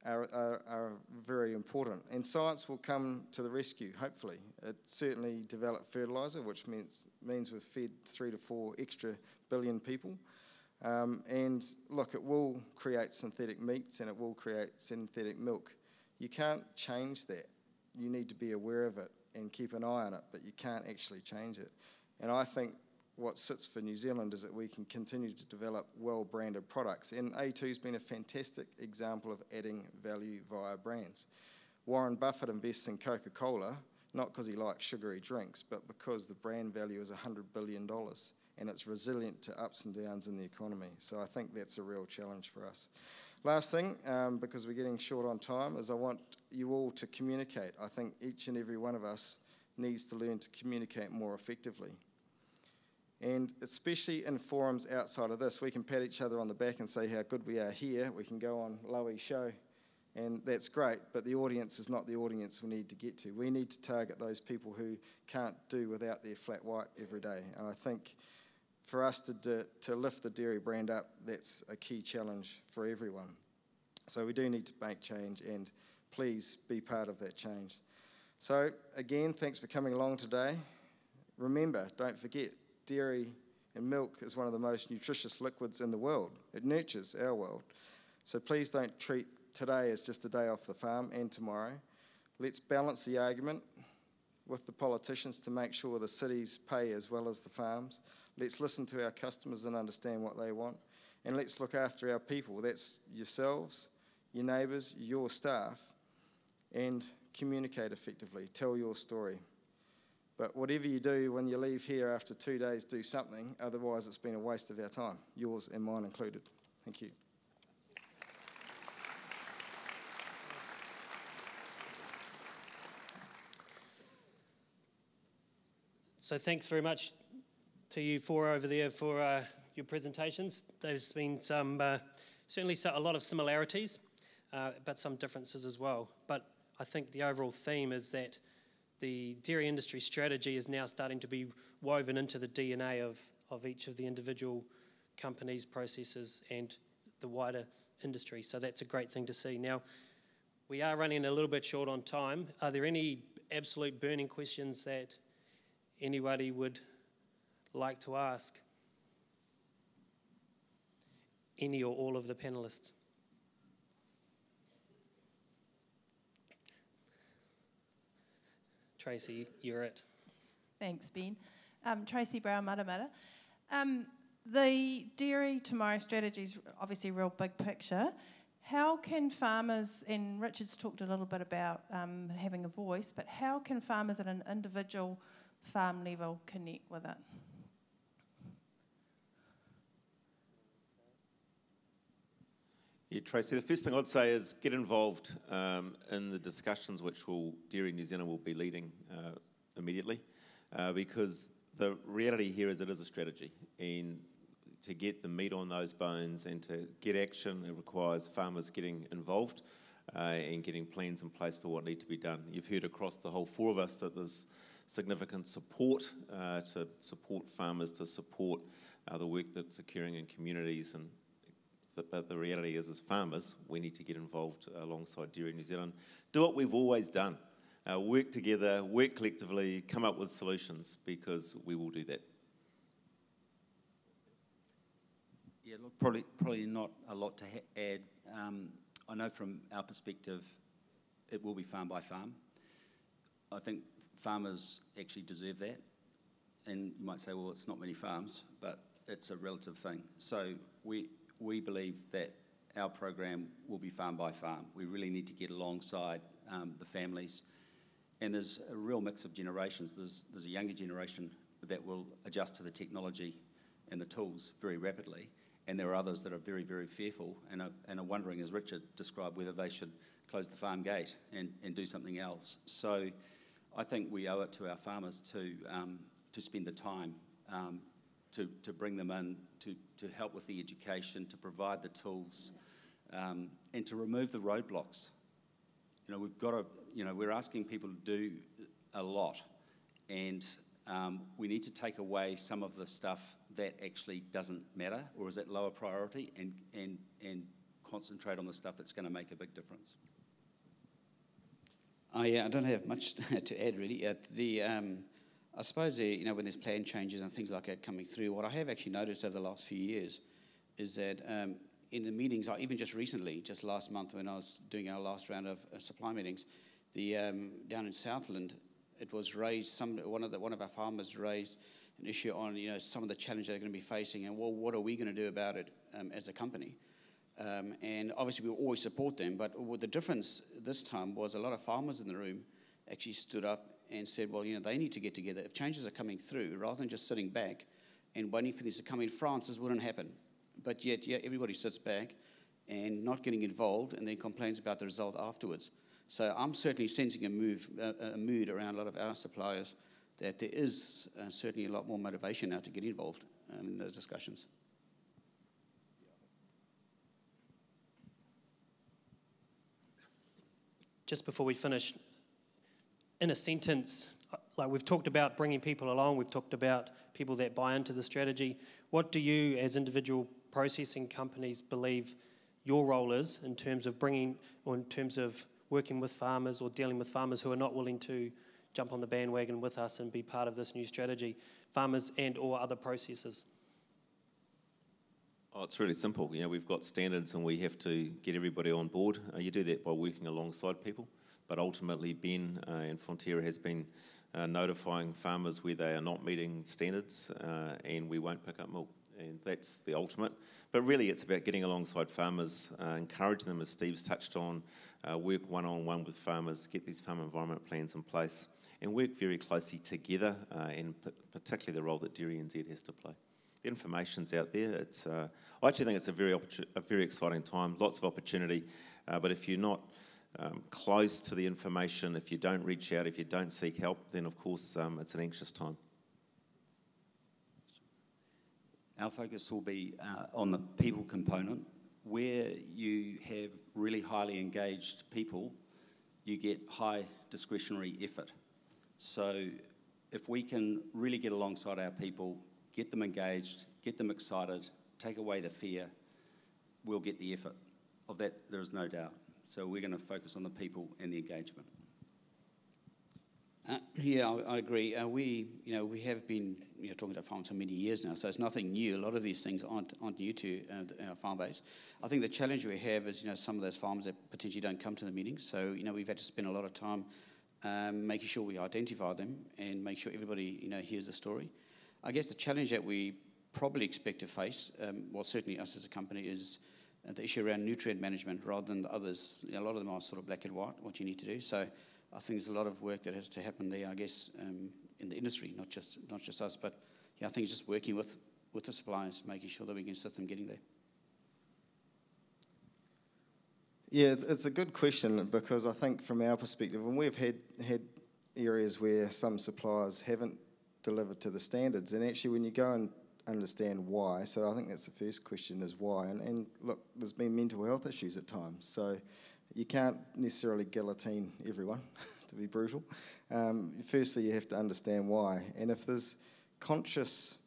are very important. And science will come to the rescue, hopefully. It certainly developed fertiliser, which means we've fed 3 to 4 extra billion people. And look, it will create synthetic meats and it will create synthetic milk. You can't change that. You need to be aware of it and keep an eye on it, but you can't actually change it. And I think what sits for New Zealand is that we can continue to develop well-branded products. And A2's been a fantastic example of adding value via brands. Warren Buffett invests in Coca-Cola, not because he likes sugary drinks, but because the brand value is $100 billion and it's resilient to ups and downs in the economy. So I think that's a real challenge for us. Last thing, because we're getting short on time, is I want you all to communicate. I think each and every one of us needs to learn to communicate more effectively. And especially in forums outside of this, we can pat each other on the back and say how good we are here. We can go on Loey's show, and that's great, but the audience is not the audience we need to get to. We need to target those people who can't do without their flat white every day. And I think for us to lift the dairy brand up, that's a key challenge for everyone. So we do need to make change, and please be part of that change. So again, thanks for coming along today. Remember, don't forget, dairy and milk is one of the most nutritious liquids in the world. It nurtures our world. So please don't treat today as just a day off the farm and tomorrow. Let's balance the argument with the politicians to make sure the cities pay as well as the farms. Let's listen to our customers and understand what they want. And let's look after our people. That's yourselves, your neighbours, your staff, and communicate effectively. Tell your story. But whatever you do when you leave here after 2 days, do something. Otherwise, it's been a waste of our time, yours and mine included. Thank you. So thanks very much to you four over there for your presentations. There's been certainly a lot of similarities, but some differences as well. But I think the overall theme is that the dairy industry strategy is now starting to be woven into the DNA of each of the individual companies, processes, and the wider industry. So that's a great thing to see. Now, We are running a little bit short on time. Are there any absolute burning questions that anybody would like to ask? Any or all of the panellists? Tracy, you're it. Thanks, Ben. Tracy Brown, Matamata. The Dairy Tomorrow strategy is obviously a real big picture. How can farmers, and Richard's talked a little bit about having a voice, but how can farmers at an individual farm level connect with it? Yeah, Tracy, the first thing I'd say is get involved in the discussions which Dairy New Zealand will be leading immediately, because the reality here is it is a strategy, and to get the meat on those bones and to get action, it requires farmers getting involved and getting plans in place for what need to be done. You've heard across the whole four of us that there's significant support to support farmers, to support the work that's occurring in communities, but the reality is, as farmers, we need to get involved alongside Dairy New Zealand. Do what we've always done. Work together, work collectively, come up with solutions, because we will do that. Yeah, look, probably not a lot to add. I know from our perspective, it will be farm by farm. I think farmers actually deserve that. And you might say, well, it's not many farms, but it's a relative thing. So we believe that our program will be farm by farm. We really need to get alongside the families. And there's a real mix of generations. There's a younger generation that will adjust to the technology and the tools very rapidly. And there are others that are very, very fearful and are wondering, as Richard described, whether they should close the farm gate and do something else. So I think we owe it to our farmers to spend the time to bring them in, to help with the education, to provide the tools, and to remove the roadblocks. You know, we've got to, we're asking people to do a lot, and we need to take away some of the stuff that actually doesn't matter or is at lower priority, and concentrate on the stuff that's going to make a big difference. I don't have much to add, really. I suppose, when there's plan changes and things like that coming through, what I have actually noticed over the last few years is that in the meetings, even just recently, just last month when I was doing our last round of supply meetings, down in Southland, it was raised, one of our farmers raised an issue on some of the challenges they're going to be facing, and well, what are we going to do about it as a company? And obviously we always support them, but the difference this time was a lot of farmers in the room actually stood up and said, well, they need to get together. If changes are coming through, rather than just sitting back and waiting for this to come in France, this wouldn't happen. But yet, everybody sits back and not getting involved and then complains about the result afterwards. So I'm certainly sensing a mood around a lot of our suppliers that there is certainly a lot more motivation now to get involved in those discussions. Just before we finish, in a sentence, like we've talked about bringing people along, we've talked about people that buy into the strategy. What do you, as individual processing companies, believe your role is in terms of working with farmers or dealing with farmers who are not willing to jump on the bandwagon with us and be part of this new strategy, farmers and or other processors? Oh, it's really simple. We've got standards and we have to get everybody on board. You do that by working alongside people. But ultimately, Ben and Fonterra has been notifying farmers where they are not meeting standards, and we won't pick up milk. And that's the ultimate. But really, it's about getting alongside farmers, encouraging them, as Steve's touched on, work one-on-one with farmers, get these farm environment plans in place, and work very closely together, and particularly the role that DairyNZ has to play. The information's out there. I actually think it's a very exciting time, lots of opportunity, but if you're not close to the information, if you don't reach out, if you don't seek help, then of course it's an anxious time. Our focus will be on the people component. Where you have really highly engaged people, you get high discretionary effort. So if we can really get alongside our people, get them engaged, get them excited, take away the fear, we'll get the effort. Of that, there is no doubt. So we're going to focus on the people and the engagement. Yeah, I agree. We have been talking to farmers for many years now, so it's nothing new. A lot of these things aren't new to our farm base. I think the challenge we have is some of those farmers that potentially don't come to the meetings. So we've had to spend a lot of time making sure we identify them and make sure everybody hears the story. I guess the challenge that we probably expect to face, well, certainly us as a company, is the issue around nutrient management rather than the others. A lot of them are sort of black and white, what you need to do. So I think there's a lot of work that has to happen there, I guess, in the industry, not just us. But I think it's just working with the suppliers, making sure that we can assist them getting there. Yeah, it's a good question, because I think from our perspective, and we've had areas where some suppliers haven't delivered to the standards, and actually when you go and understand why, so I think that's the first question, is why. And look, there's been mental health issues at times, so you can't necessarily guillotine everyone, to be brutal. Firstly, you have to understand why. And if there's conscious,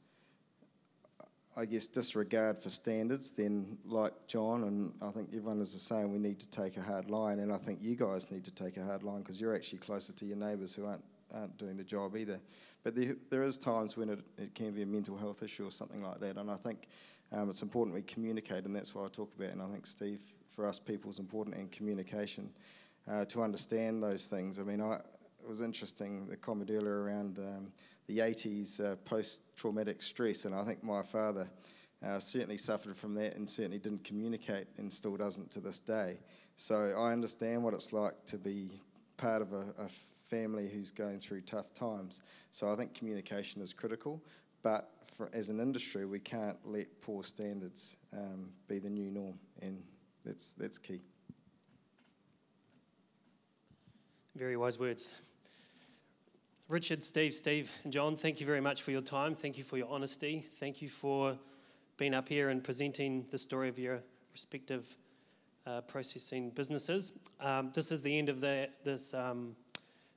I guess, disregard for standards, then like John, and I think everyone is the same, we need to take a hard line. And I think you guys need to take a hard line, because you're actually closer to your neighbours who aren't doing the job either. But there is times when it can be a mental health issue or something like that. And I think it's important we communicate, and that's why I talk about it. And I think, Steve, for us, people is important in communication to understand those things. I mean, it was interesting, the comment earlier around the 80s post-traumatic stress, and I think my father certainly suffered from that and certainly didn't communicate, and still doesn't to this day. So I understand what it's like to be part of a family who's going through tough times. So I think communication is critical, but as an industry, we can't let poor standards be the new norm, and that's key. Very wise words. Richard, Steve, and John, thank you very much for your time. Thank you for your honesty. Thank you for being up here and presenting the story of your respective processing businesses. This is the end of this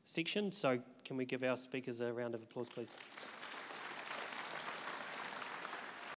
section, so can we give our speakers a round of applause, please?